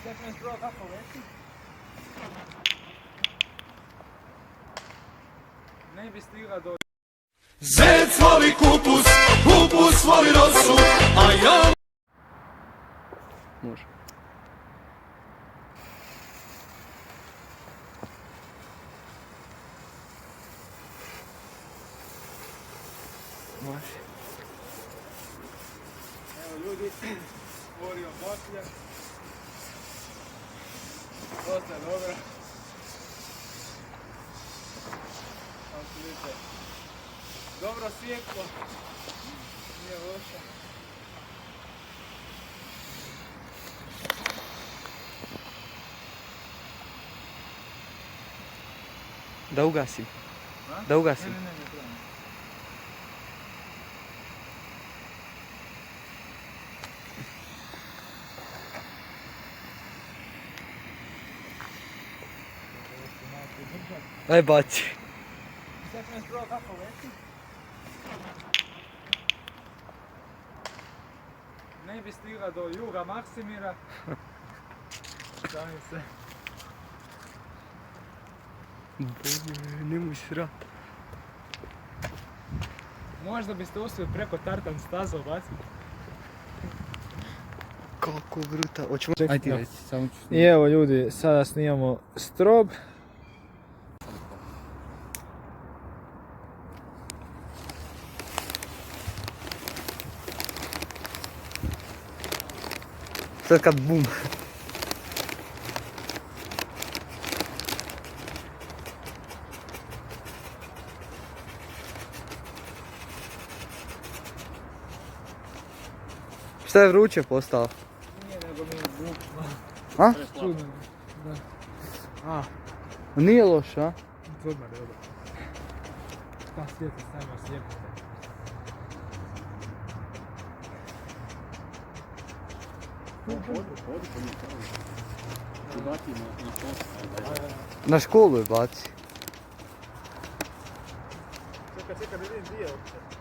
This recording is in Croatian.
Sad ćemo ispravo kako leti. Ne bi stigla do... Zec voli kupus, kupus voli rosu, a ja... Može. Može. Evo ljudi, stvorio baklja. Dosta je dobro. Kao što vidite, dobro svjetlo. Nije loše. Da ugasim. A? Da ugasim. Ne trebam. Aj baci. Sad ćemo ispravo kako leti. Ne bi stigla do juga Maksimira. Stavim se. Bože, nemoj srat. Možda biste uspjeli preko tartan staza ubaciti. Kako bruta. Hoćemo... Aj ti reci, samo ću I evo ljudi, sada snimamo strob. Sad kad bum. Šta je vruće postalo? Nije nego mi je zvučno. A? Čudno. Da. A, Nije loše, a? dobro, dobro. Šta svijeti stavimo slijepite. Na školu je baci. Čekaj, da vidim gdje je uopće.